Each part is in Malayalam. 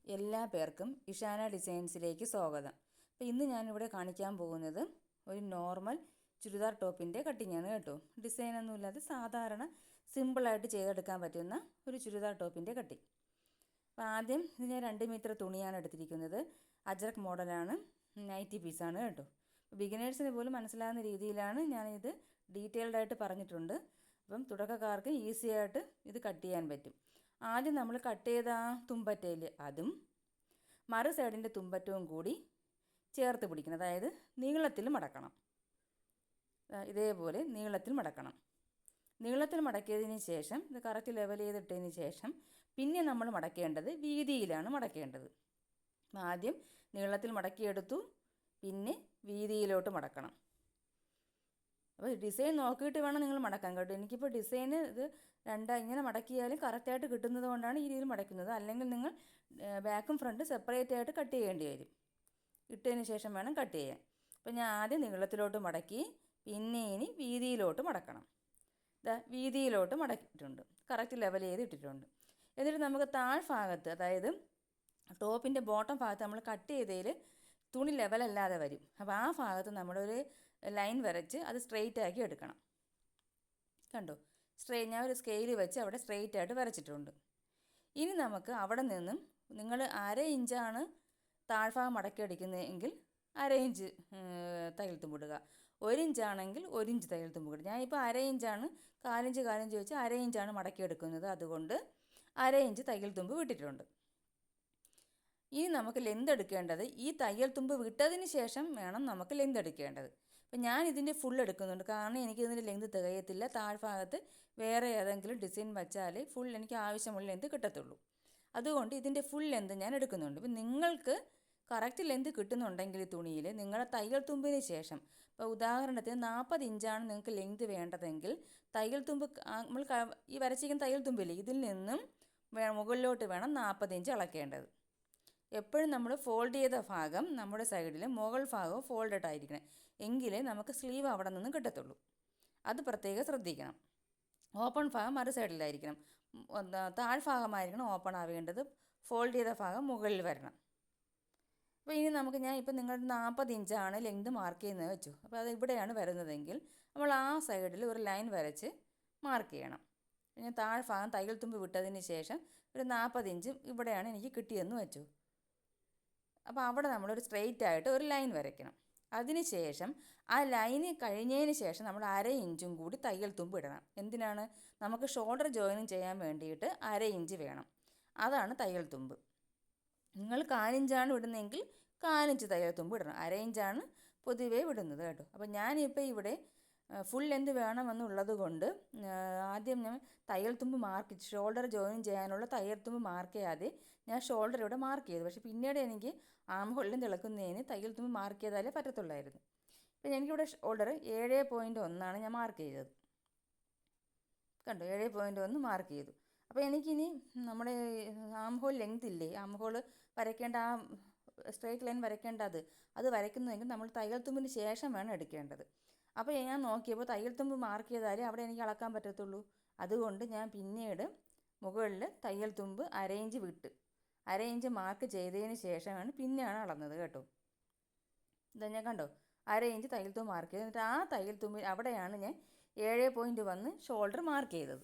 എല്ലാ പേർക്കും ഇഷാന ഡിസൈൻസിലേക്ക് സ്വാഗതം. അപ്പോൾ ഇന്ന് ഞാനിവിടെ കാണിക്കാൻ പോകുന്നത് ഒരു നോർമൽ ചുരിദാർ ടോപ്പിൻ്റെ കട്ടിങ്ങാണ് കേട്ടോ. ഡിസൈനൊന്നുമില്ലാതെ സാധാരണ സിമ്പിളായിട്ട് ചെയ്തെടുക്കാൻ പറ്റുന്ന ഒരു ചുരിദാർ ടോപ്പിൻ്റെ കട്ടിങ്. അപ്പോൾ ആദ്യം ഇത് ഞാൻ 2 മീറ്റർ തുണിയാണ് എടുത്തിരിക്കുന്നത്. അജ്രക് മോഡലാണ്, നൈറ്റി പീസാണ് കേട്ടോ. ബിഗിനേഴ്സിന് പോലും മനസ്സിലാകുന്ന രീതിയിലാണ് ഞാനിത് ഡീറ്റെയിൽഡായിട്ട് പറഞ്ഞിട്ടുണ്ട്. അപ്പം തുടക്കക്കാർക്ക് ഈസി ആയിട്ട് ഇത് കട്ട് ചെയ്യാൻ പറ്റും. ആദ്യം നമ്മൾ കട്ട് ചെയ്ത ആ തുമ്പറ്റയിൽ അതും മറു സൈഡിൻ്റെ തുമ്പറ്റവും കൂടി ചേർത്ത് പിടിക്കണം. അതായത് നീളത്തിൽ മടക്കണം. ഇതേപോലെ നീളത്തിൽ മടക്കണം. നീളത്തിൽ മടക്കിയതിന് ശേഷം ഇത് കറക്റ്റ് ലെവൽ ചെയ്തിട്ടതിന് ശേഷം പിന്നെ നമ്മൾ മടക്കേണ്ടത് വീതിയിലാണ് മടക്കേണ്ടത്. ആദ്യം നീളത്തിൽ മടക്കിയെടുത്തു, പിന്നെ വീതിയിലോട്ട് മടക്കണം. അപ്പോൾ ഡിസൈൻ നോക്കിയിട്ട് വേണം നിങ്ങൾ മടക്കാൻ കേട്ടോ. എനിക്കിപ്പോൾ ഡിസൈന് ഇത് ഇങ്ങനെ മടക്കിയാലും കറക്റ്റായിട്ട് കിട്ടുന്നത് കൊണ്ടാണ് ഈ രീതിയിൽ മടക്കുന്നത്. അല്ലെങ്കിൽ നിങ്ങൾ ബാക്കും ഫ്രണ്ടും സെപ്പറേറ്റ് ആയിട്ട് കട്ട് ചെയ്യേണ്ടി വരും. ഇട്ടതിന് ശേഷം വേണം കട്ട് ചെയ്യാൻ. അപ്പോൾ ഞാൻ ആദ്യം നീളത്തിലോട്ട് മടക്കി, പിന്നെ ഇനി വീതിയിലോട്ട് മടക്കണം. വീതിയിലോട്ട് മടക്കിയിട്ടുണ്ട്, കറക്റ്റ് ലെവൽ ചെയ്ത് ഇട്ടിട്ടുണ്ട്. എന്നിട്ട് നമുക്ക് താഴ്ഭാഗത്ത്, അതായത് ടോപ്പിൻ്റെ ബോട്ടം ഭാഗത്ത് നമ്മൾ കട്ട് ചെയ്തതിൽ തുണി ലെവലല്ലാതെ വരും. അപ്പോൾ ആ ഭാഗത്ത് നമ്മളൊരു ലൈൻ വരച്ച് അത് സ്ട്രെയിറ്റ് ആക്കി എടുക്കണം. കണ്ടോ, ഞാൻ ഒരു സ്കെയിൽ വെച്ച് അവിടെ സ്ട്രെയിറ്റ് ആയിട്ട് വരച്ചിട്ടുണ്ട്. ഇനി നമുക്ക് അവിടെ നിന്നും നിങ്ങൾ 1/2 ഇഞ്ചാണ് താഴ്ഭാഗം മടക്കി അടിക്കുന്നതെങ്കിൽ 1/2 ഇഞ്ച് തയ്യൽ തുമ്പിടുക. 1 ഇഞ്ചാണെങ്കിൽ 1 ഇഞ്ച് തയ്യൽ തുമ്പിടുക. ഞാനിപ്പോൾ 1/2 ഇഞ്ചാണ്, 1/4 ഇഞ്ച് 1/4 ഇഞ്ച് വെച്ച് 1/2 ഇഞ്ചാണ് മടക്കി എടുക്കുന്നത്. അതുകൊണ്ട് 1/2 ഇഞ്ച് തയ്യൽ തുമ്പ് വിട്ടിട്ടുണ്ട്. ഇനി നമുക്ക് ലെന്ത് എടുക്കേണ്ടത് ഈ തയ്യൽ തുമ്പ് വിട്ടതിന് ശേഷം വേണം നമുക്ക് ലെന്ത് എടുക്കേണ്ടത്. അപ്പം ഞാൻ ഇതിൻ്റെ ഫുൾ എടുക്കുന്നുണ്ട്, കാരണം എനിക്കിതിൻ്റെ ലെന്ത് തികയത്തില്ല. താഴ്ഭാഗത്ത് വേറെ ഏതെങ്കിലും ഡിസൈൻ വെച്ചാൽ ഫുൾ എനിക്ക് ആവശ്യമുള്ള ലെന്ത് കിട്ടത്തുള്ളൂ. അതുകൊണ്ട് ഇതിൻ്റെ ഫുൾ ലെന്ത് ഞാൻ എടുക്കുന്നുണ്ട്. ഇപ്പം നിങ്ങൾക്ക് കറക്റ്റ് ലെന്ത് കിട്ടുന്നുണ്ടെങ്കിൽ ഈ തുണിയിൽ നിങ്ങളുടെ തയ്യൽ തുമ്പിന് ശേഷം, ഇപ്പോൾ ഉദാഹരണത്തിന് 40 ഇഞ്ചാണ് നിങ്ങൾക്ക് ലെന്ത് വേണ്ടതെങ്കിൽ തയ്യൽ തുമ്പ് നമ്മൾ ഈ വരച്ചിരിക്കുന്ന തയ്യൽ തുമ്പില്ലേ, ഇതിൽ നിന്നും മുകളിലോട്ട് വേണം 40 ഇഞ്ച് അളക്കേണ്ടത്. എപ്പോഴും നമ്മൾ ഫോൾഡ് ചെയ്ത ഭാഗം നമ്മുടെ സൈഡിൽ മുകൾ ഭാഗവും ഫോൾഡഡ് ആയിരിക്കണം, എങ്കിലേ നമുക്ക് സ്ലീവ് അവിടെ നിന്ന് കിട്ടത്തുള്ളൂ. അത് പ്രത്യേകം ശ്രദ്ധിക്കണം. ഓപ്പൺ ഭാഗം മറു സൈഡിലായിരിക്കണം, താഴ്ഭാഗമായിരിക്കണം ഓപ്പൺ ആവേണ്ടത്. ഫോൾഡ് ചെയ്ത ഭാഗം മുകളിൽ വരണം. അപ്പോൾ ഇനി നമുക്ക് ഇപ്പം നിങ്ങളുടെ 40 ഇഞ്ചാണ് ലെങ്ത് മാർക്ക് ചെയ്യുന്നത് വെച്ചു. അപ്പോൾ അത് ഇവിടെയാണ് വരുന്നതെങ്കിൽ നമ്മൾ ആ സൈഡിൽ ഒരു ലൈൻ വരച്ച് മാർക്ക് ചെയ്യണം. പിന്നെ താഴ്ഭാഗം തയ്യൽ തുമ്പ് വിട്ടതിന് ശേഷം ഒരു 40 ഇഞ്ച് ഇവിടെയാണ് എനിക്ക് കിട്ടിയെന്ന് വെച്ചു. അപ്പോൾ അവിടെ നമ്മളൊരു സ്ട്രെയിറ്റ് ആയിട്ട് ഒരു ലൈൻ വരയ്ക്കണം. അതിന് ശേഷം ആ ലൈന് കഴിഞ്ഞതിന് ശേഷം നമ്മൾ 1/2 ഇഞ്ചും കൂടി തയ്യൽ തുമ്പ് ഇടണം. എന്തിനാണ്? നമുക്ക് ഷോൾഡർ ജോയിനിങ് ചെയ്യാൻ വേണ്ടിയിട്ട് 1/2 ഇഞ്ച് വേണം. അതാണ് തയ്യൽ തുമ്പ്. നിങ്ങൾ 1/4 ഇഞ്ചാണ് വിടുന്നതെങ്കിൽ 1/4 ഇഞ്ച് തയ്യൽ തുമ്പ് ഇടണം. 1/2 ഇഞ്ചാണ് പൊതുവേ വിടുന്നത് കേട്ടോ. അപ്പോൾ ഞാനിപ്പോൾ ഇവിടെ ഫുൾ ലെന്ത് വേണമെന്നുള്ളത് കൊണ്ട് ആദ്യം ഞാൻ തയ്യൽ തുമ്പ് മാർക്ക്, ഷോൾഡർ ജോയിൻ ചെയ്യാനുള്ള തയ്യൽ തുമ്പ് മാർക്ക് ചെയ്യാതെ ഞാൻ ഷോൾഡർ ഇവിടെ മാർക്ക് ചെയ്തു. പക്ഷേ പിന്നീട് എനിക്ക് ആം ഹോളിലും തിളക്കുന്നതിന് തയ്യൽ തുമ്പ് മാർക്ക് ചെയ്താലേ പറ്റത്തുള്ളായിരുന്നു. അപ്പോൾ എനിക്കിവിടെ ഷോൾഡർ 7.1 ഞാൻ മാർക്ക് ചെയ്തത്. കണ്ടോ, 7.1 മാർക്ക് ചെയ്തു. അപ്പോൾ എനിക്കിനി നമ്മുടെ ആം ഹോൾ ലെങ്ത് ഇല്ലേ, ആം ഹോൾ വരയ്ക്കേണ്ട, ആ സ്ട്രെയിറ്റ് ലൈൻ വരയ്ക്കേണ്ട അത് വരയ്ക്കുന്നതെങ്കിൽ നമ്മൾ തയ്യൽ തുമ്പിന് ശേഷം വേണം എടുക്കേണ്ടത്. അപ്പോൾ ഞാൻ നോക്കിയപ്പോൾ തയ്യൽ തുമ്പ് മാർക്ക് ചെയ്താലേ അവിടെ എനിക്ക് അളക്കാൻ പറ്റത്തുള്ളൂ. അതുകൊണ്ട് ഞാൻ പിന്നീട് മുകളിൽ തയ്യൽ തുമ്പ് 1/2 ഇഞ്ച് വിട്ട് 1/2 ഇഞ്ച് മാർക്ക് ചെയ്തതിന് ശേഷമാണ് പിന്നെയാണ് അളന്നത് കേട്ടോ. ഇതാ ഞാൻ കണ്ടോ, 1/2 ഇഞ്ച് തയ്യൽ തുമ്പ് മാർക്ക് ചെയ്ത്, എന്നിട്ട് ആ തയ്യൽ തുമ്പ് അവിടെയാണ് ഞാൻ 7.1 ഷോൾഡർ മാർക്ക് ചെയ്തത്.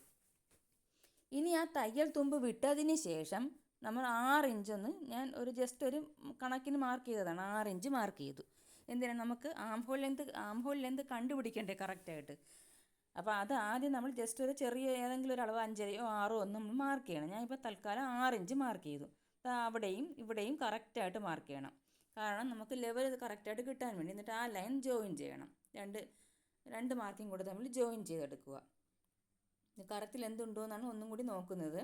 ഇനി ആ തയ്യൽ തുമ്പ് വിട്ടതിന് ശേഷം നമ്മൾ 6 ഇഞ്ചൊന്ന് ഞാൻ ജസ്റ്റ് ഒരു കണക്കിന് മാർക്ക് ചെയ്തതാണ്. 6 ഇഞ്ച് മാർക്ക് ചെയ്തു. എന്തിനാണ്? നമുക്ക് ആം ഹോൾ ലെന്ത് കണ്ടുപിടിക്കണ്ടേ കറക്റ്റായിട്ട്. അപ്പോൾ അത് ആദ്യം നമ്മൾ ജസ്റ്റ് ഒരു ചെറിയ ഏതെങ്കിലും ഒരു അളവ് 5-ഓ 6-ഓ നമ്മൾ മാർക്ക് ചെയ്യണം. ഞാൻ ഇപ്പോൾ തൽക്കാലം 6 ഇഞ്ച് മാർക്ക് ചെയ്തു. അവിടെയും ഇവിടെയും കറക്റ്റായിട്ട് മാർക്ക് ചെയ്യണം, കാരണം നമുക്ക് ലെവൽ കറക്റ്റായിട്ട് കിട്ടാൻ വേണ്ടി. എന്നിട്ട് ആ ലൈൻ ജോയിൻ ചെയ്യണം. രണ്ട് മാർക്കിങ് കൂടെ നമ്മൾ ജോയിൻ ചെയ്തെടുക്കുക. കറക്റ്റ് ലെന്ത് ഉണ്ടോ എന്നാണ് ഒന്നും കൂടി നോക്കുന്നത്.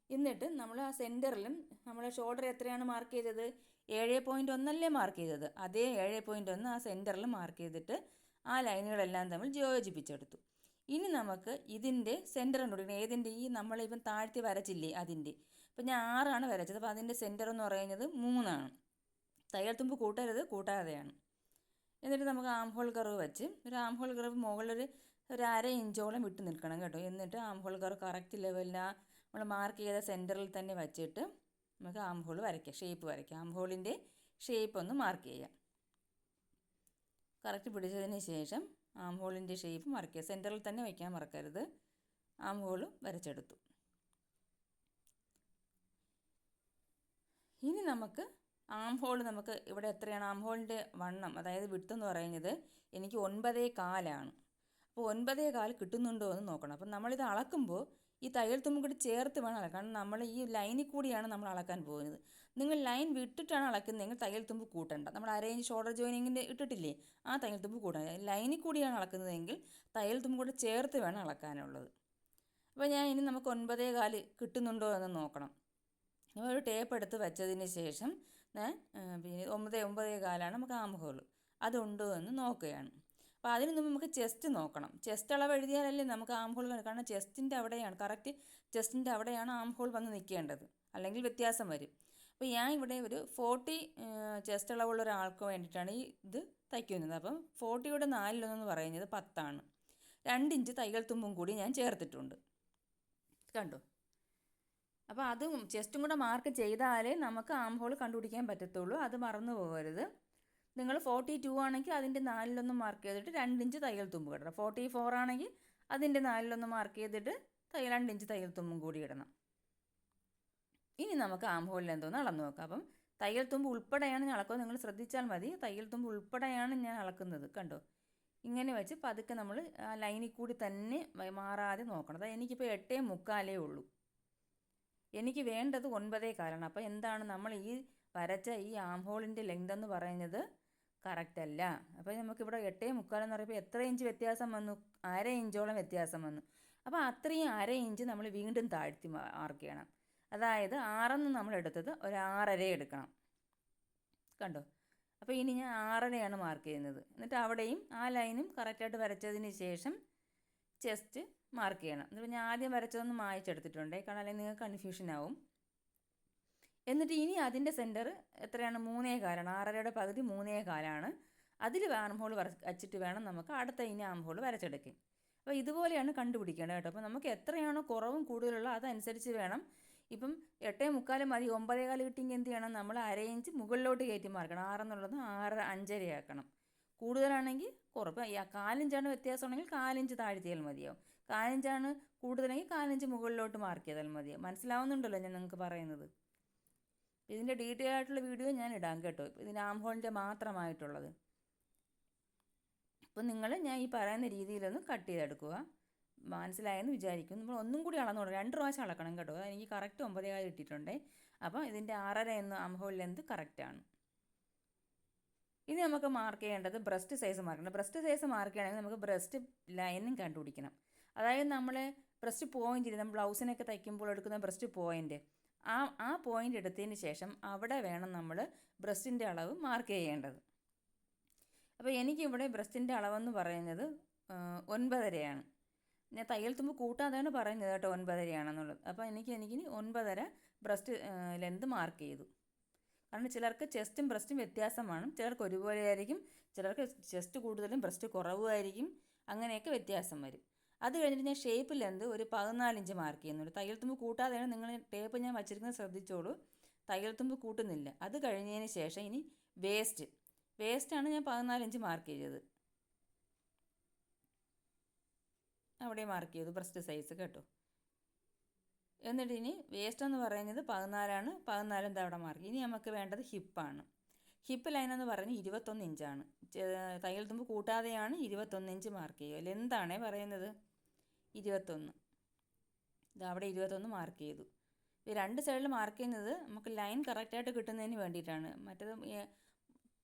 എന്നിട്ട് നമ്മൾ ആ സെൻറ്ററിലും നമ്മൾ ഷോൾഡർ എത്രയാണ് മാർക്ക് ചെയ്തത്? 7.1 മാർക്ക് ചെയ്തത്. അതേ 7.1 ആ സെൻറ്ററിൽ മാർക്ക് ചെയ്തിട്ട് ആ ലൈനുകളെല്ലാം തമ്മിൽ യോജിപ്പിച്ചെടുത്തു. ഇനി നമുക്ക് ഇതിൻ്റെ സെൻറ്റർ കണ്ടുപിടിക്കണം. ഏതിൻ്റെ? ഈ നമ്മളിപ്പം താഴ്ത്തി വരച്ചില്ലേ അതിൻ്റെ. ഇപ്പം ഞാൻ 6 വരച്ചത്. അപ്പോൾ അതിൻ്റെ സെൻറ്റർ എന്ന് പറയുന്നത് 3. തയ്യൽ തുമ്പ് കൂട്ടരുത്, കൂട്ടാതെയാണ്. എന്നിട്ട് നമുക്ക് ആം ഹോൾ കർവ് വെച്ച് ഒരു ആം ഹോൾ കർവ് മുകളിലൊരു 1/2 ഇഞ്ചോളം വിട്ട് നിൽക്കണം കേട്ടോ. എന്നിട്ട് ആം ഹോൾ കർവ് കറക്റ്റ് ലെവലിൽ നമ്മൾ മാർക്ക് ചെയ്ത സെൻറ്ററിൽ തന്നെ വച്ചിട്ട് നമുക്ക് ആം ഹോൾ വരയ്ക്കാം, ഷേപ്പ് വരയ്ക്കാം. ആം ഹോളിൻ്റെ ഷേപ്പ് ഒന്ന് മാർക്ക് ചെയ്യാം. കറക്റ്റ് പിടിച്ചതിന് ശേഷം ആം ഹോളിൻ്റെ ഷേപ്പ് മാർക്ക് ചെയ്യുക. സെൻറ്ററിൽ തന്നെ വയ്ക്കാൻ മറക്കരുത്. ആം ഹോൾ വരച്ചെടുത്തു. ഇനി നമുക്ക് ആം ഹോൾ നമുക്ക് ഇവിടെ എത്രയാണ് ആം ഹോളിൻ്റെ വണ്ണം, അതായത് വിഡ്ത്ത് എന്ന് പറയുന്നത് എനിക്ക് 9.25 അപ്പോൾ 9.25 കിട്ടുന്നുണ്ടോ എന്ന് നോക്കണം. അപ്പം നമ്മളിത് അളക്കുമ്പോൾ ഈ തയ്യൽ തുമ്പും കൂടി ചേർത്ത് വേണം അളക്കാൻ. കാരണം നമ്മൾ ഈ ലൈനിൽ കൂടിയാണ് നമ്മൾ അളക്കാൻ പോകുന്നത്. നിങ്ങൾ ലൈൻ വിട്ടിട്ടാണ് അളക്കുന്നതെങ്കിൽ തയ്യൽ തുമ്പ് കൂട്ടണ്ട. നമ്മൾ അരയിഞ്ച് ഷോൾഡർ ജോയിനിങ്ങിൻ്റെ ഇട്ടിട്ടില്ലേ, ആ തയ്യൽ തുമ്പ് കൂട്ടണം. ലൈനിൽ കൂടിയാണ് അളക്കുന്നതെങ്കിൽ തയ്യൽ തുമ്പ് കൂടി ചേർത്ത് വേണം അളക്കാനുള്ളത്. അപ്പോൾ ഇനി നമുക്ക് 9.25 കിട്ടുന്നുണ്ടോ എന്ന് നോക്കണം. ഒരു ടേപ്പ് എടുത്ത് വെച്ചതിന് ശേഷം പിന്നെ 9.25 നമുക്ക് ആം ഹോൾ അതുണ്ടോ എന്ന് നോക്കുകയാണ്. അപ്പോൾ അതിന് മുമ്പ് നമുക്ക് ചെസ്റ്റ് നോക്കണം. ചെസ്റ്റ് അളവ് എഴുതിയാലല്ലേ നമുക്ക് ആം ഹോൾ കാണും. കാരണം ചെസ്റ്റിൻ്റെ അവിടെയാണ്, കറക്റ്റ് ചെസ്റ്റിൻ്റെ അവിടെയാണ് ആം ഹോൾ വന്ന് നിൽക്കേണ്ടത്, അല്ലെങ്കിൽ വ്യത്യാസം വരും. അപ്പോൾ ഞാൻ ഇവിടെ ഒരു 40 ചെസ്റ്റ് അളവുള്ള ഒരാൾക്ക് വേണ്ടിയിട്ടാണ് ഇത് തയ്ക്കുന്നത്. അപ്പം 40യുടെ 4/1 പറയുന്നത് 10 2 ഇഞ്ച് തയ്യൽ തുമ്പും കൂടി ഞാൻ ചേർത്തിട്ടുണ്ട്. കണ്ടോ? അപ്പോൾ അതും ചെസ്റ്റും കൂടെ മാർക്ക് ചെയ്താലേ നമുക്ക് ആം ഹോൾ കണ്ടുപിടിക്കാൻ പറ്റത്തുള്ളൂ. അത് മറന്നു പോകരുത്. നിങ്ങൾ 42 ആണെങ്കിൽ അതിൻ്റെ 4/1 മാർക്ക് ചെയ്തിട്ട് 2 ഇഞ്ച് തയ്യൽ തുമ്പ് ഇടണം. 44 ആണെങ്കിൽ അതിൻ്റെ 4/1 മാർക്ക് ചെയ്തിട്ട് 2 ഇഞ്ച് തയ്യൽ തുമ്പും കൂടി ഇടണം. ഇനി നമുക്ക് ആം ഹോളിൽ എന്തോന്ന് അളന്ന് നോക്കാം. അപ്പം തയ്യൽ തുമ്പ് ഉൾപ്പെടെയാണ് ഞാൻ അളക്കുന്നത്. നിങ്ങൾ ശ്രദ്ധിച്ചാൽ മതി. തയ്യൽ തുമ്പ് ഉൾപ്പെടെയാണ് ഞാൻ അളക്കുന്നത്. കണ്ടോ? ഇങ്ങനെ വെച്ച് പതുക്കെ നമ്മൾ ആ ലൈനിൽ കൂടി തന്നെ മാറാതെ നോക്കണം. അതായത് എനിക്കിപ്പോൾ 8.25 ഉള്ളൂ. എനിക്ക് വേണ്ടത് 9.25. അപ്പോൾ എന്താണ്, നമ്മൾ ഈ വരച്ച ഈ ആം ഹോളിൻ്റെ ലെങ്ത് എന്ന് പറയുന്നത് കറക്റ്റ് അല്ല. അപ്പോൾ നമുക്കിവിടെ 8.25 എന്ന് പറയുമ്പോൾ എത്ര ഇഞ്ച് വ്യത്യാസം വന്നു? 1/2 ഇഞ്ചോളം വ്യത്യാസം വന്നു. അപ്പോൾ അത്രയും 1/2 ഇഞ്ച് നമ്മൾ വീണ്ടും താഴ്ത്തി മാർക്ക് ചെയ്യണം. അതായത് 6 നമ്മൾ എടുത്തത് ഒരു 6.5 എടുക്കണം. കണ്ടോ? അപ്പോൾ ഇനി ഞാൻ 6.5 മാർക്ക് ചെയ്യുന്നത്. എന്നിട്ട് അവിടെയും ആ ലൈനും കറക്റ്റായിട്ട് വരച്ചതിന് ശേഷം ചെസ്റ്റ് മാർക്ക് ചെയ്യണം. എന്നിട്ട് ഞാൻ ആദ്യം വരച്ചതൊന്ന് മായ്ച്ചെടുത്തിട്ടുണ്ട്, കാരണം അല്ലെങ്കിൽ നിങ്ങൾക്ക് കൺഫ്യൂഷൻ ആവും. എന്നിട്ട് ഇനി അതിൻ്റെ സെൻറ്റർ എത്രയാണ്? 3.25. 6.5യുടെ പകുതി 3.25. അതിൽ ആം ഹോൾ വരച്ചിട്ട് വേണം നമുക്ക് അടുത്ത ഇനി ആം ഹോൾ വരച്ചെടുക്കാൻ. അപ്പോൾ ഇതുപോലെയാണ് കണ്ടുപിടിക്കേണ്ടത് കേട്ടോ. അപ്പോൾ നമുക്ക് എത്രയാണോ കുറവും കൂടുതലുള്ള അതനുസരിച്ച് വേണം. ഇപ്പം 8.25 മതി, 9.25 കിട്ടിയെങ്കിൽ എന്ത് ചെയ്യണം? നമ്മൾ 1/2 ഇഞ്ച് മുകളിലോട്ട് കയറ്റി മാർക്കണം. 6 എന്നുള്ളത് 6.5 ആക്കണം. കൂടുതലാണെങ്കിൽ കുറവ്. 1/4 ഇഞ്ചാണ് വ്യത്യാസമാണെങ്കിൽ 1/4 ഇഞ്ച് താഴ്ത്തിയാൽ മതിയാവും. 1/4 ഇഞ്ചാണ് കൂടുതലെങ്കിൽ 1/4 ഇഞ്ച് മുകളിലോട്ട് മാർക്ക് ചെയ്താൽ മതിയാവും. മനസ്സിലാവുന്നുണ്ടല്ലോ ഞാൻ നിങ്ങൾക്ക് പറയുന്നത്? ഇതിൻ്റെ ഡീറ്റെയിൽ ആയിട്ടുള്ള വീഡിയോ ഞാൻ ഇടാം കേട്ടോ, ഇതിന് ആം ഹോളിൻ്റെ മാത്രമായിട്ടുള്ളത്. അപ്പോൾ ഞാൻ ഈ പറയുന്ന രീതിയിലൊന്ന് കട്ട് ചെയ്തെടുക്കുക. മനസ്സിലായെന്ന് വിചാരിക്കും. നമ്മൾ ഒന്നും കൂടി അളന്നോളൂ, 2 പ്രാവശ്യം അളക്കണം കേട്ടോ. എനിക്ക് കറക്റ്റ് 9.25 കിട്ടിയിട്ടുണ്ട്. അപ്പോൾ ഇതിൻ്റെ 6.5 എന്ന ആം ഹോൾ ലെന്ത് കറക്റ്റാണ്. ഇനി നമുക്ക് മാർക്ക് ചെയ്യേണ്ടത് ബ്രസ്റ്റ് സൈസ് മാർക്കണം. ബ്രസ്റ്റ് സൈസ് മാർക്ക് ചെയ്യണമെങ്കിൽ നമുക്ക് ബ്രസ്റ്റ് ലൈനും കണ്ടുപിടിക്കണം. അതായത് നമ്മൾ ബ്രസ്റ്റ് പോയിൻ്റ്, നമ്മൾ ബ്ലൗസിനൊക്കെ തയ്ക്കുമ്പോൾ എടുക്കുന്ന ബ്രസ്റ്റ് പോയിൻ്റ്, ആ പോയിൻ്റ് എടുത്തതിന് ശേഷം അവിടെ വേണം നമ്മൾ ബ്രസ്റ്റിൻ്റെ അളവ് മാർക്ക് ചെയ്യേണ്ടത്. അപ്പോൾ എനിക്കിവിടെ ബ്രസ്റ്റിൻ്റെ അളവെന്ന് പറയുന്നത് 9.5. ഞാൻ തയ്യൽ തുമ്പ് കൂട്ടാതെയാണ് പറയുന്നത് കേട്ടോ 9.5 അപ്പോൾ എനിക്കിനി 9.5 ബ്രസ്റ്റ് ലെന്ത് മാർക്ക് ചെയ്തു. കാരണം ചിലർക്ക് ചെസ്റ്റും ബ്രസ്റ്റും വ്യത്യാസമാണ്. ചിലർക്ക് ഒരുപോലെ ആയിരിക്കും, ചിലർക്ക് ചെസ്റ്റ് കൂടുതലും ബ്രസ്റ്റ് കുറവുമായിരിക്കും. അങ്ങനെയൊക്കെ വ്യത്യാസം വരും. അത് കഴിഞ്ഞിട്ട് ഞാൻ ഷേപ്പ് ലെന്ത് ഒരു 14 ഇഞ്ച് മാർക്ക് ചെയ്യുന്നുണ്ട്. തയ്യൽ തുമ്പ് കൂട്ടാതെയാണ് നിങ്ങൾ ടേപ്പ് ഞാൻ വച്ചിരിക്കുന്നത്, ശ്രദ്ധിച്ചോളൂ. തയ്യൽ തുമ്പ് കൂട്ടുന്നില്ല. അത് കഴിഞ്ഞതിന് ശേഷം ഇനി വേസ്റ്റാണ് ഞാൻ 14 ഇഞ്ച് മാർക്ക് ചെയ്തത്. അവിടെ മാർക്ക് ചെയ്തു ബ്രസ്റ്റ് സൈസ് കേട്ടോ. എന്നിട്ട് ഇനി വേസ്റ്റ് എന്ന് പറയുന്നത് 14 14 അവിടെ മാർക്ക്. ഇനി നമുക്ക് വേണ്ടത് ഹിപ്പാണ്. ഹിപ്പ് ലൈൻ എന്ന് പറഞ്ഞ് 21 ഇഞ്ചാണ്. തയ്യൽ തുമ്പ് കൂട്ടാതെയാണ് 21 ഇഞ്ച് മാർക്ക് ചെയ്യുക. ലെന്താണേ പറയുന്നത് 21. അവിടെ 21 മാർക്ക് ചെയ്തു. ഈ 2 സൈഡിൽ മാർക്ക് ചെയ്യുന്നത് നമുക്ക് ലൈൻ കറക്റ്റായിട്ട് കിട്ടുന്നതിന് വേണ്ടിയിട്ടാണ്. മറ്റേത്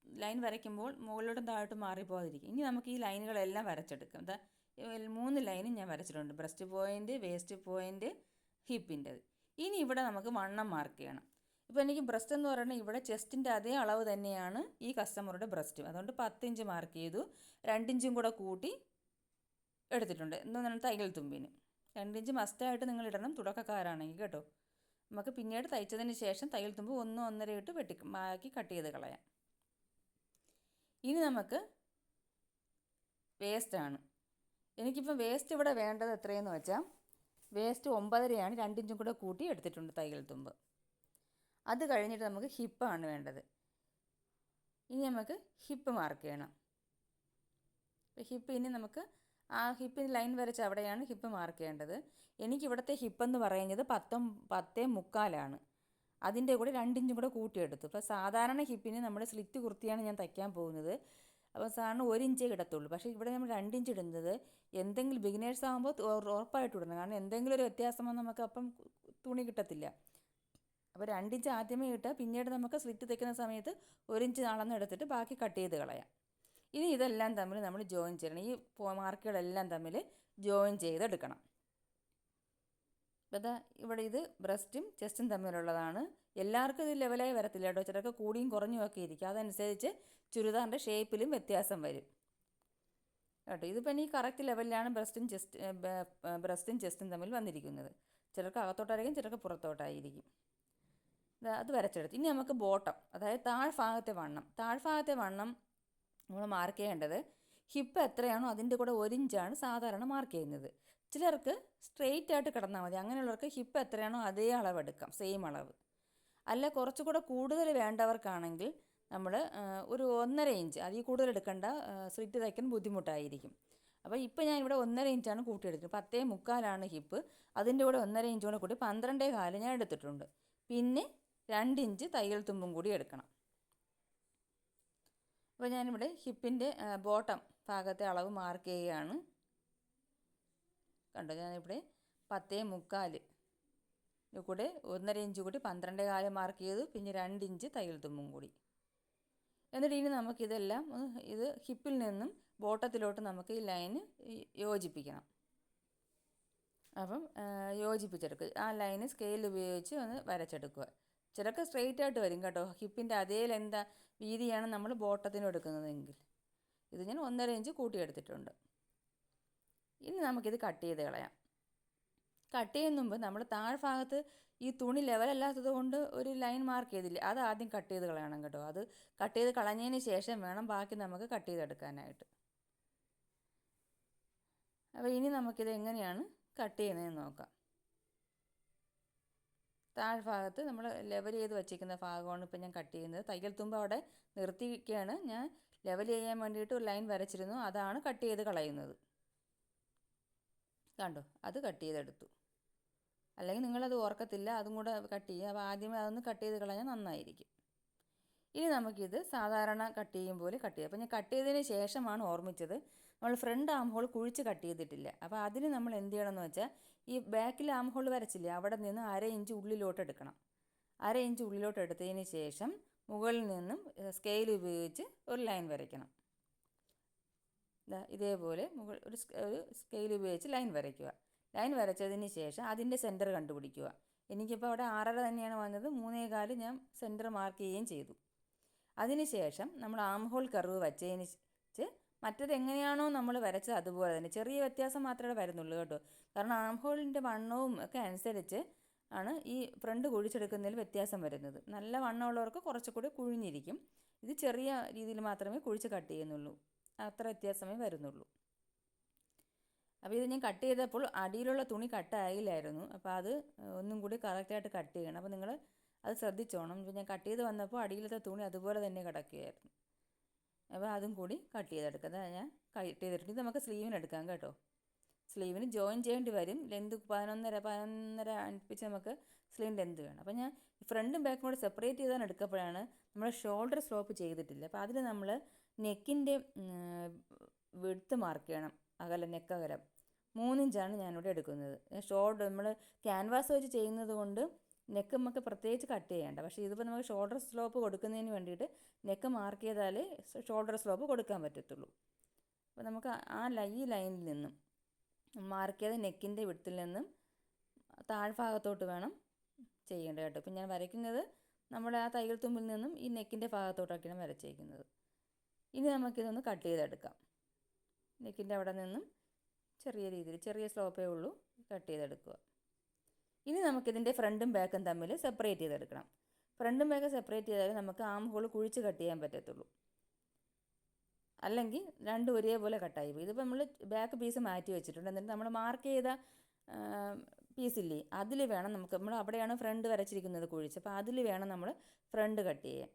ലൈൻ വരയ്ക്കുമ്പോൾ മുകളിലോട്ടും താഴോട്ടും മാറിപ്പോകാതിരിക്കും. ഇനി നമുക്ക് ഈ ലൈനുകളെല്ലാം വരച്ചെടുക്കാം. 3 ലൈനും ഞാൻ വരച്ചിട്ടുണ്ട്. ബ്രസ്റ്റ് പോയിൻ്റ്, വേസ്റ്റ് പോയിൻ്റ്, ഹിപ്പിൻ്റെത്. ഇനി ഇവിടെ നമുക്ക് വണ്ണം മാർക്ക് ചെയ്യണം. ഇപ്പോൾ എനിക്ക് ബ്രസ്റ്റ് എന്ന് പറയുന്നത് ഇവിടെ ചെസ്റ്റിൻ്റെ അതേ അളവ് തന്നെയാണ് ഈ കസ്റ്റമറുടെ ബ്രസ്റ്റും. അതുകൊണ്ട് 10 ഇഞ്ച് മാർക്ക് ചെയ്തു. 2 ഇഞ്ചും കൂടെ കൂട്ടി എടുത്തിട്ടുണ്ട്. എന്താണ് തയ്യൽ തുമ്പിന് 2 ഇഞ്ച് മസ്റ്റായിട്ട് നിങ്ങൾ ഇടണം, തുടക്കക്കാരാണെങ്കിൽ കേട്ടോ. നമുക്ക് പിന്നീട് തയ്ച്ചതിന് ശേഷം തയ്യൽ തുമ്പ് 1 1.5 ഇട്ട് ബാക്കി കട്ട് ചെയ്ത് കളയാം. ഇനി നമുക്ക് വേസ്റ്റാണ്. എനിക്കിപ്പോൾ വേസ്റ്റ് ഇവിടെ വേണ്ടത് എത്രയെന്ന് വെച്ചാൽ വേസ്റ്റ് 9.5 2 ഇഞ്ചും കൂടെ കൂട്ടി എടുത്തിട്ടുണ്ട് തയ്യൽ തുമ്പ്. അത് കഴിഞ്ഞിട്ട് നമുക്ക് ഹിപ്പാണ് വേണ്ടത്. ഇനി നമുക്ക് ഹിപ്പ് മാർക്ക് ചെയ്യണം. ഹിപ്പ് ഇനി നമുക്ക് ആ ഹിപ്പിന് ലൈൻ വരച്ച് അവിടെയാണ് ഹിപ്പ് മാർക്ക് ചെയ്യേണ്ടത്. എനിക്കിവിടുത്തെ ഹിപ്പെന്ന് പറയുന്നത് 10.25 അതിൻ്റെ കൂടെ 2 ഇഞ്ചും കൂടെ കൂട്ടിയെടുത്തു. ഇപ്പോൾ സാധാരണ ഹിപ്പിന് നമ്മൾ സ്ലിറ്റ് കുർത്തിയാണ് ഞാൻ തയ്ക്കാൻ പോകുന്നത്. അപ്പോൾ സാധാരണ 1 ഇഞ്ചേ ഇടത്തുള്ളൂ. പക്ഷേ ഇവിടെ നമ്മൾ 2 ഇഞ്ച് ഇടുന്നത് എന്തെങ്കിലും ബിഗിനേഴ്സ് ആകുമ്പോൾ ഉറപ്പായിട്ട് ഇടണം. കാരണം എന്തെങ്കിലും ഒരു വ്യത്യാസം വന്നാൽ നമുക്ക് അപ്പം തുണി കിട്ടത്തില്ല. അപ്പോൾ 2 ഇഞ്ച് ആദ്യമേ ഇട്ടാൽ പിന്നീട് നമുക്ക് സ്ലിറ്റ് തയ്ക്കുന്ന സമയത്ത് 1 ഇഞ്ച് അളന്ന് എടുത്തിട്ട് ബാക്കി കട്ട് ചെയ്ത് കളയാം. ഇനി ഇതെല്ലാം തമ്മിൽ നമ്മൾ ജോയിൻ ചെയ്യണം. ഈ മാർക്കുകളെല്ലാം തമ്മിൽ ജോയിൻ ചെയ്തെടുക്കണം. അപ്പോൾ ഇവിടെ ഇത് ബ്രസ്റ്റും ചെസ്റ്റും തമ്മിലുള്ളതാണ്. എല്ലാവർക്കും ഇത് ലെവലായി വരത്തില്ല കേട്ടോ. ചിലർക്ക് കൂടിയും കുറഞ്ഞും ഒക്കെ ഇരിക്കും. അതനുസരിച്ച് ചുരിദാറിൻ്റെ ഷേപ്പിലും വ്യത്യാസം വരും കേട്ടോ. ഇതിപ്പോൾ ഈ കറക്റ്റ് ലെവലിലാണ് ബ്രസ്റ്റും ചെസ്റ്റും തമ്മിൽ വന്നിരിക്കുന്നത്. ചിലർക്ക് അകത്തോട്ടായിരിക്കും, ചിലർക്ക് പുറത്തോട്ടായിരിക്കും. അത് വരച്ചെടുത്ത് ഇനി നമുക്ക് ബോട്ടം, അതായത് താഴ്ഭാഗത്തെ വണ്ണം നമ്മൾ മാർക്ക് ചെയ്യേണ്ടത് ഹിപ്പ് എത്രയാണോ അതിൻ്റെ കൂടെ 1 ഇഞ്ചാണ് സാധാരണ മാർക്ക് ചെയ്യുന്നത്. ചിലർക്ക് സ്ട്രെയിറ്റ് ആയിട്ട് കിടന്നാൽ മതി. അങ്ങനെയുള്ളവർക്ക് ഹിപ്പ് എത്രയാണോ അതേ അളവ് എടുക്കാം, സെയിം അളവ്. അല്ല കുറച്ചുകൂടെ കൂടുതൽ വേണ്ടവർക്കാണെങ്കിൽ നമ്മൾ ഒരു 1.5 ഇഞ്ച്, അതിൽ കൂടുതൽ എടുക്കേണ്ട, സ്ലിറ്റ് തയ്ക്കാൻ ബുദ്ധിമുട്ടായിരിക്കും. അപ്പോൾ ഇപ്പോൾ ഞാൻ ഇവിടെ 1.5 ഇഞ്ചാണ് കൂട്ടിയെടുത്തത്. 10.25 ഹിപ്പ്, അതിൻ്റെ കൂടെ 1.5 ഇഞ്ച് കൂടെ കൂട്ടി 12.25 ഞാൻ എടുത്തിട്ടുണ്ട്. പിന്നെ 2 ഇഞ്ച് തയ്യൽ തുമ്പും കൂടി എടുക്കണം. അപ്പോൾ ഞാനിവിടെ ഹിപ്പിൻ്റെ ബോട്ടം ഭാഗത്തെ അളവ് മാർക്ക് ചെയ്യുകയാണ്. കണ്ടോ, ഞാനിവിടെ 10.25 കൂടെ 1.5 ഇഞ്ച് കൂടി 12.25 മാർക്ക് ചെയ്തു. പിന്നെ 2 ഇഞ്ച് തയ്യൽ തുമ്പും കൂടി. എന്നിട്ട് ഇനി നമുക്കിതെല്ലാം ഇത് ഹിപ്പിൽ നിന്നും ബോട്ടത്തിലോട്ട് നമുക്ക് ഈ ലൈന് യോജിപ്പിക്കണം. അപ്പം യോജിപ്പിച്ചെടുക്കുക. ആ ലൈന് സ്കെയിൽ ഉപയോഗിച്ച് ഒന്ന് വരച്ചെടുക്കുക. ചിലർക്ക് സ്ട്രെയിറ്റ് ആയിട്ട് വരും കേട്ടോ. ഹിപ്പിൻ്റെ അതേ വീതിയാണ് നമ്മൾ ബോട്ടത്തിന് എടുക്കുന്നതെങ്കിൽ. ഇത് ഞാൻ 1.5 ഇഞ്ച് കൂട്ടിയെടുത്തിട്ടുണ്ട്. ഇനി നമുക്കിത് കട്ട് ചെയ്ത് കളയാം. കട്ട് ചെയ്യുന്ന മുമ്പ് നമ്മൾ താഴ്ഭാഗത്ത് ഈ തുണി ലെവലല്ലാത്തത് കൊണ്ട് ഒരു ലൈൻ മാർക്ക് ചെയ്തില്ലേ, അത് ആദ്യം കട്ട് ചെയ്ത് കളയണം കേട്ടോ. അത് കട്ട് ചെയ്ത് കളഞ്ഞതിന് ശേഷം വേണം ബാക്കി നമുക്ക് കട്ട് ചെയ്തെടുക്കാനായിട്ട്. അപ്പോൾ ഇനി നമുക്കിത് എങ്ങനെയാണ് കട്ട് ചെയ്യുന്നതെന്ന് നോക്കാം. താഴ്ഭാഗത്ത് നമ്മൾ ലെവൽ ചെയ്ത് വച്ചിരിക്കുന്ന ഭാഗമാണ് ഇപ്പോൾ ഞാൻ കട്ട് ചെയ്യുന്നത്. തയ്യൽ തുമ്പ് അവിടെ നിർത്തിയിരിക്കുകയാണ്. ഞാൻ ലെവൽ ചെയ്യാൻ വേണ്ടിയിട്ട് ഒരു ലൈൻ വരച്ചിരുന്നു, അതാണ് കട്ട് ചെയ്ത് കളയുന്നത്. കണ്ടോ, അത് കട്ട് ചെയ്തെടുത്തു. അല്ലെങ്കിൽ നിങ്ങളത് ഓർക്കത്തില്ല, അതും കൂടെ കട്ട് ചെയ്യുക. അപ്പോൾ ആദ്യമേ അതൊന്ന് കട്ട് ചെയ്ത് കളഞ്ഞാൽ നന്നായിരിക്കും. ഇനി നമുക്കിത് സാധാരണ കട്ട് ചെയ്യും പോലെ കട്ട് ചെയ്യാം. അപ്പോൾ ഞാൻ കട്ട് ചെയ്തതിന് ശേഷമാണ് ഓർമ്മിച്ചത്, നമ്മൾ ഫ്രണ്ട് ആം ഹോൾ കുഴിച്ച് കട്ട് ചെയ്തിട്ടില്ല. അപ്പോൾ അതിന് നമ്മൾ എന്ത് ചെയ്യണമെന്ന് വെച്ചാൽ ഈ ബാക്കിൽ ആം ഹോൾ വരച്ചില്ലേ, അവിടെ നിന്ന് 1/2 ഇഞ്ച് ഉള്ളിലോട്ട് എടുക്കണം. 1/2 ഇഞ്ച് ഉള്ളിലോട്ട് എടുത്തതിന് ശേഷം മുകളിൽ നിന്നും സ്കെയിൽ ഉപയോഗിച്ച് ഒരു ലൈൻ വരയ്ക്കണം. ഇതേപോലെ ഒരു സ്കെയിൽ ഉപയോഗിച്ച് ലൈൻ വരയ്ക്കുക. ലൈൻ വരച്ചതിന് ശേഷം അതിൻ്റെ സെൻറ്റർ കണ്ടുപിടിക്കുക. എനിക്കിപ്പോൾ അവിടെ 6.5 തന്നെയാണ് വന്നത്. 3.25 ഞാൻ സെൻറ്റർ മാർക്ക് ചെയ്യുകയും ചെയ്തു. അതിനുശേഷം നമ്മൾ ആം ഹോൾ കർവ് വച്ചതിന് മറ്റത് എങ്ങനെയാണോ നമ്മൾ വരച്ചത് അതുപോലെ തന്നെ, ചെറിയ വ്യത്യാസം മാത്രമേ വരുന്നുള്ളൂ കേട്ടോ. കാരണം ആം ഹോളിൻ്റെ വണ്ണവും ഒക്കെ അനുസരിച്ച് ആണ് ഈ ഫ്രണ്ട് കുഴിച്ചെടുക്കുന്നതിൽ വ്യത്യാസം വരുന്നത്. നല്ല വണ്ണമുള്ളവർക്ക് കുറച്ചുകൂടി കുഴിഞ്ഞിരിക്കും. ഇത് ചെറിയ രീതിയിൽ മാത്രമേ കുഴിച്ച് കട്ട് ചെയ്യുന്നുള്ളൂ, അത്ര വ്യത്യാസമേ വരുന്നുള്ളൂ. അപ്പോൾ ഇത് ഞാൻ കട്ട് ചെയ്തപ്പോൾ അടിയിലുള്ള തുണി കട്ടായില്ലായിരുന്നു. അപ്പോൾ അത് ഒന്നും കൂടി കറക്റ്റായിട്ട് കട്ട് ചെയ്യണം. അപ്പോൾ നിങ്ങൾ അത് ശ്രദ്ധിച്ചോണം. ഇപ്പോൾ ഞാൻ കട്ട് ചെയ്ത് വന്നപ്പോൾ അടിയിലത്തെ തുണി അതുപോലെ തന്നെ കിടക്കുകയായിരുന്നു. അപ്പോൾ അതും കൂടി കട്ട് ചെയ്തെടുക്കുക. ഞാൻ കട്ട് ചെയ്തിട്ടുണ്ട്. ഇത് നമുക്ക് സ്ലീവിന് എടുക്കാം കേട്ടോ. സ്ലീവിന് ജോയിൻ ചെയ്യേണ്ടി വരും. ലെന്ത് 11.5 അടുപ്പിച്ച് നമുക്ക് സ്ലീവ് ലെന്ത് വേണം. അപ്പോൾ ഞാൻ ഫ്രണ്ടും ബാക്കും കൂടെ സെപ്പറേറ്റ് ചെയ്താണ് എടുക്കപ്പോഴാണ് നമ്മൾ ഷോൾഡർ സ്ലോപ്പ് ചെയ്തിട്ടില്ല. അപ്പോൾ അതിൽ നമ്മൾ നെക്കിൻ്റെ വിഡ്ത്ത് മാർക്ക് ചെയ്യണം. നെക്കകലം 3 ഇഞ്ചാണ് ഞാനിവിടെ എടുക്കുന്നത്. ഷോൾഡർ നമ്മൾ ക്യാൻവാസ് വെച്ച് ചെയ്യുന്നത് കൊണ്ട് നെക്ക് നമുക്ക് പ്രത്യേകിച്ച് കട്ട് ചെയ്യേണ്ട. പക്ഷേ ഇതിപ്പോൾ നമുക്ക് ഷോൾഡർ സ്ലോപ്പ് കൊടുക്കുന്നതിന് വേണ്ടിയിട്ട് നെക്ക് മാർക്ക് ചെയ്താലേ ഷോൾഡർ സ്ലോപ്പ് കൊടുക്കാൻ പറ്റത്തുള്ളൂ. അപ്പോൾ നമുക്ക് ഈ ലൈനിൽ നിന്നും മാർക്ക് ചെയ്ത നെക്കിൻ്റെ വിഡ്ത്തിൽ നിന്നും താഴ്ഭാഗത്തോട്ട് വേണം ചെയ്യേണ്ടത് കേട്ടോ. ഇപ്പം ഞാൻ വരയ്ക്കുന്നത് നമ്മുടെ ആ തയ്യൽ തുമ്പിൽ നിന്നും ഈ നെക്കിൻ്റെ ഭാഗത്തോട്ടൊക്കെയാണ് വരച്ചേക്കുന്നത്. ഇനി നമുക്കിതൊന്ന് കട്ട് ചെയ്തെടുക്കാം. നെക്കിൻ്റെ അവിടെ നിന്നും ചെറിയ രീതിയിൽ, ചെറിയ സ്ലോപ്പേ ഉള്ളൂ, കട്ട് ചെയ്തെടുക്കുക. ഇനി നമുക്കിതിൻ്റെ ഫ്രണ്ടും ബാക്കും തമ്മിൽ സെപ്പറേറ്റ് ചെയ്തെടുക്കണം. ഫ്രണ്ടും ബാക്കും സെപ്പറേറ്റ് ചെയ്താൽ നമുക്ക് ആം ഹോൾ കുഴിച്ച് കട്ട് ചെയ്യാൻ പറ്റത്തുള്ളൂ. അല്ലെങ്കിൽ രണ്ടും ഒരേപോലെ കട്ടായി പോയി. ഇതിപ്പോൾ നമ്മൾ ബാക്ക് പീസ് മാറ്റി വെച്ചിട്ടുണ്ട്. എന്നിട്ട് നമ്മൾ മാർക്ക് ചെയ്ത പീസില്ലേ അതിൽ വേണം നമുക്ക്, നമ്മൾ അവിടെയാണ് ഫ്രണ്ട് വരച്ചിരിക്കുന്നത് കുഴിച്ച്, അപ്പോൾ അതിൽ വേണം നമ്മൾ ഫ്രണ്ട് കട്ട് ചെയ്യാൻ.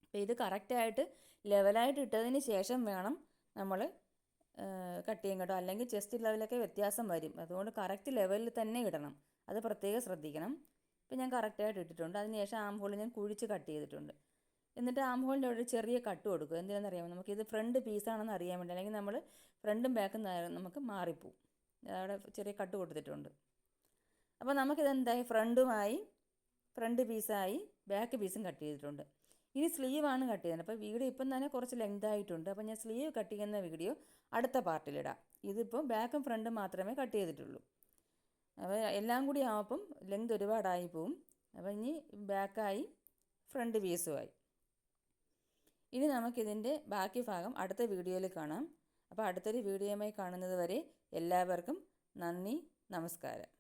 അപ്പോൾ ഇത് കറക്റ്റായിട്ട് ലെവലായിട്ട് ഇട്ടതിന് ശേഷം വേണം നമ്മൾ കട്ട് ചെയ്യാൻ കേട്ടോ, അല്ലെങ്കിൽ ചെസ്റ്റ് ലെവലൊക്കെ വ്യത്യാസം വരും. അതുകൊണ്ട് കറക്റ്റ് ലെവലിൽ തന്നെ ഇടണം, അത് പ്രത്യേകം ശ്രദ്ധിക്കണം. ഇപ്പോൾ ഞാൻ കറക്റ്റായിട്ട് ഇട്ടിട്ടുണ്ട്. അതിനുശേഷം ആം ഹോൾ ഞാൻ കുഴിച്ച് കട്ട് ചെയ്തിട്ടുണ്ട്. എന്നിട്ട് ആം ഹോളിൻ്റെ അവിടെ ഒരു ചെറിയ കട്ട് കൊടുക്കുക. എന്തിനാണെന്ന് അറിയാമോ? നമുക്കിത് ഫ്രണ്ട് പീസാണെന്ന് അറിയാൻ വേണ്ടി, അല്ലെങ്കിൽ നമ്മൾ ഫ്രണ്ടും ബാക്കും നമുക്ക് മാറിപ്പോവും. അവിടെ ചെറിയ കട്ട് കൊടുത്തിട്ടുണ്ട്. അപ്പോൾ നമുക്കിതെന്തായി, ഫ്രണ്ട് പീസായി, ബാക്ക് പീസും കട്ട് ചെയ്തിട്ടുണ്ട്. ഇനി സ്ലീവാണ് കട്ട് ചെയ്യുന്നത്. അപ്പോൾ വീഡിയോ ഇപ്പം തന്നെ കുറച്ച് ലെങ്ത് ആയിട്ടുണ്ട്. അപ്പോൾ ഞാൻ സ്ലീവ് കട്ട് ചെയ്യുന്ന വീഡിയോ അടുത്ത പാർട്ടിലിടാം. ഇതിപ്പോൾ ബാക്കും ഫ്രണ്ടും മാത്രമേ കട്ട് ചെയ്തിട്ടുള്ളൂ. അപ്പോൾ എല്ലാം കൂടി ആവുമ്പം ലെങ്ത് ഒരുപാടായി പോവും. അപ്പോൾ ഇനി ബാക്കായി ഫ്രണ്ട് പീസുമായി. ഇനി നമുക്കിതിൻ്റെ ബാക്കി ഭാഗം അടുത്ത വീഡിയോയിൽ കാണാം. അപ്പോൾ അടുത്തൊരു വീഡിയോയുമായി കാണുന്നത് വരെ എല്ലാവർക്കും നന്ദി, നമസ്കാരം.